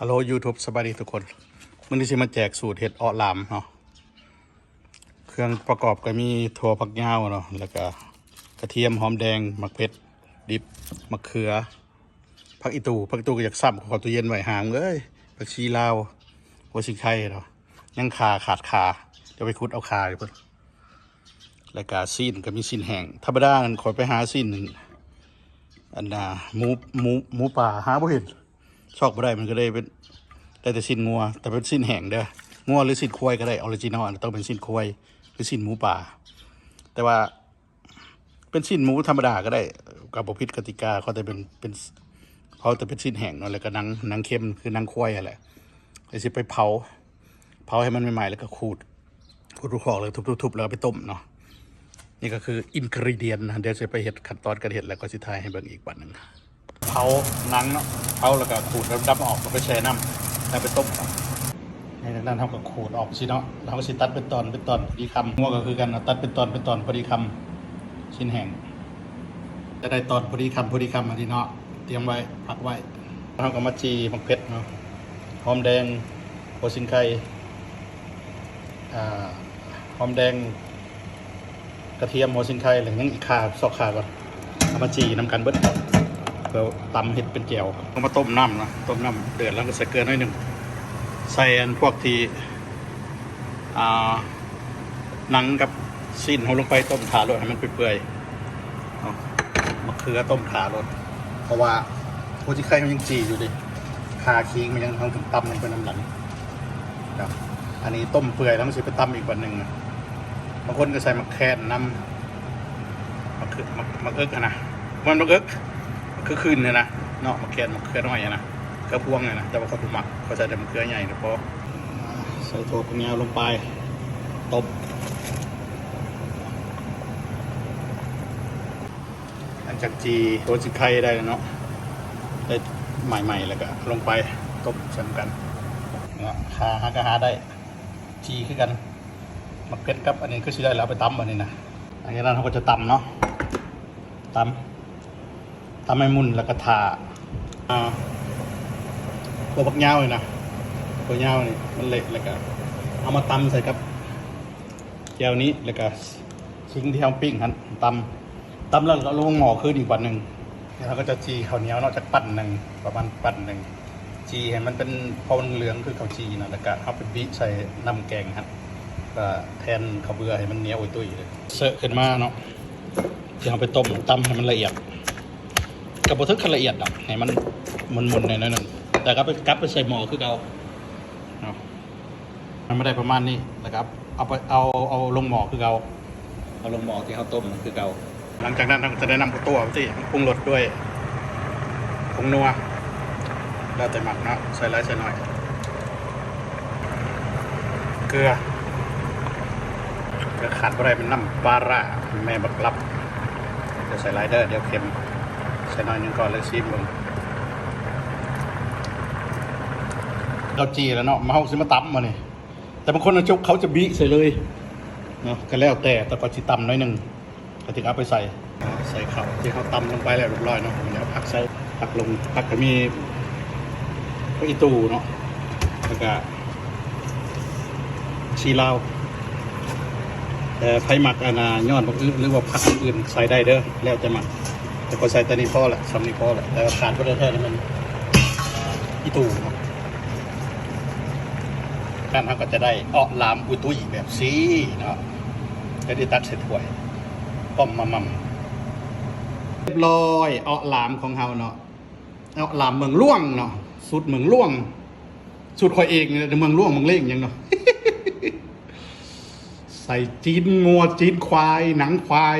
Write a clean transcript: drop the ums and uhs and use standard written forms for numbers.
ฮัลโหล YouTube สบายดีทุกคนมื้อนี้สิมาแจกสูตรเห็ดอ้อหลามเนาะเครื่องประกอบก็มีถั่วผักยาวเนาะแล้วก็กระเทียมหอมแดงมะเขือดิบมะเขือผักอีตูก็อยากซ้ำขอตู้เย็นไว้ห่างเลยผักชีลาวหัวชิงไข่เนาะยังขาดเดี๋ยวไปขุดเอาขาอยู่เพิ่นแล้วก็ซีนก็มีซีนแห้งธรรมดาขอไปหาซีนอันน่ะหมูป่าหาบ่เห็นชอบบ่ได้มันก็เลยเป็นได้แต่สิ้นงัวแต่เป็นสิ้นแห้งเด้องัวหรือสิ้นควายก็ได้ออริจินอลต้องเป็นสิ้นควายหรือสิ้นหมูป่าแต่ว่าเป็นสิ้นหมูธรรมดาก็ได้กับบ่ผิดกติกาเขาแต่เป็นเขาแต่เป็นสิ้นแห้งเนาะแล้วก็หนังเค็มคือหนังควายอะไรไอ้สิไปเผาให้มันใหม่ๆแล้วก็ขูดทุกขอกเลยทุบแล้วก็ไปต้มเนาะนี่ก็คืออินกรีเดียนนะเดี๋ยวจะไปเห็ดขั้นตอนการเห็ดแล้วก็สิทายให้เบิ่งอีกวันหนึ่งเผาหนังเนาะเผาแล้วก็ขูดแล้วดับออกแล้วไปแช่น้ำแล้วไปต้มในนั้นเขาก็ขูดออกสิเนาะเราก็สิตัดเป็นตอนพอดีคำงัวก็คือกันตัดเป็นตอนพอดีคำชิ้นแห้งจะได้ตอนพอดีคำอันนี้เนาะเตรียมไว้พักไว้เราก็มาจีมักเผ็ดเนาะหอมแดงโอซินไข่หอมแดงกระเทียมหัวชิงไข่อะไรนั่งอีกขาซอกขาก่อนเอามาจีน้ำกันเบิ้ลเพื่อตำเห็ดเป็นแก้วเอามาต้มน้ำนะต้มน้ำเดือดแล้วก็ใส่เกลือหน่อยหนึ่งใส่อันพวกที่หนังกับสิ้นเอาลงไปต้มขาลดให้มันเปื่อยๆมะเขือต้มขาลดเพราะว่าหัวชิงไข่มันยังจีอยู่ดิขาคิงมันยังต้องถึงตำมันเป็นน้ำหลังครับอันนี้ต้มเปื่อยแล้วมันจะไปตำอีกวันหนึ่งบางคนก็ใส่มะแคนน้ำมะเอิกนะมันมะเอิกคือคืนเนี่ยนะเนาะมะแคนมะเขือน้อยนะกระพวงเนี่ยนะแต่ว่าเขาถูกหมักเขาใส่แต่มะเขือใหญ่เนี่ยพอใส่ถั่วฝักยาวลงไปต้มหลังจากจีตัวจีไข่ได้แล้วเนาะได้ใหม่ๆแล้วก็ลงไปต้มเสริมกันเนาะหาได้จีขึ้นกันมักเพชรครับอันนี้ก็ใช้ได้แล้วไปตำอันนี้นะอันนี้เราก็จะตำเนาะตำให้มุนแล้วก็ทาตัวบักยาวเลยนะตัวยาวนี่มันเละแล้วก็เอามาตำใส่กับแก้วนี้แล้วก็ชิ้นที่เอาปิ้งครับตำแล้วก็ลงหม้อคืนอีกวันหนึ่งแล้วเราก็จะจีข้าวเหนียวนอกจากปั้นหนึ่งประมาณปั้นหนึ่งจีให้มันเป็นพอมันเหลืองคือข้าวจีนะแล้วก็เอาไปบีบใส่น้ำแกงครับก็แทนข้าวเบื่อให้มันเหนียวตุ้ยเลยเสอะขึ้นมาเนาะที่เอาไปต้มตำให้มันละเอียดกับบะทึกขั้นละเอียดอ่ะให้มันมุนๆหน่อยนึงแต่ก็ไปกัดไปใส่หม้อคือเอามันไม่ได้ประมาณนี้นะครับเอาลงหม้อคือเอาลงหม้อที่เขาต้มคือเกาหลังจากนั้นเราจะได้นำตัวที่ปรุงรสด้วยผงนัวแล้วแต่หมักเนาะใส่หลายใส่หน่อยเกลือขาดอะไรเป็นน้ำปลาร่าแม่บักลับจะใส่ไรเดอร์เดี๋ยวเค็มใส่หน่อยนึงก่อนเลยซีมลงเราจีแล้วเนาะมาเอาซิมาตำมาเนี่ยแต่บางคนนะจุกเขาจะบีใส่เลยเนาะก็แล้วแต่ก็จิตำน้อยหนึ่งก็ถึงเอาไปใส่ข้าวที่เขาตำลงไปแล้วเรียบร้อยเนาะเดี๋ยวผักใส่ผักลงผักก็มีพวกอีตูเนาะแล้วก็ชีลาวแต่ไผ่หมักยอดบางหรือว่าผักอื่นใส่ได้เด้อแล้วจะหมักแต่ก็ใส่แต่นี่พอแหละซ้ำนี่พอแหละแต่ขาดก็ได้แค่นี้มันอีตูการทำก็จะได้อ้อหลามอุตุยแบบซีเนาะแล้วได้ตัดใส่ถ้วยป้อมมั่มเรียบร้อยอ้อหลามของเฮาเนาะอ้อหลามเมืองล่วงเนาะสูตรเมืองล่วงสูตรคอยเองเนี่ยเมืองล่วงเมืองเล่งยังเนาะใส่จีนงัวจีนควายหนังควาย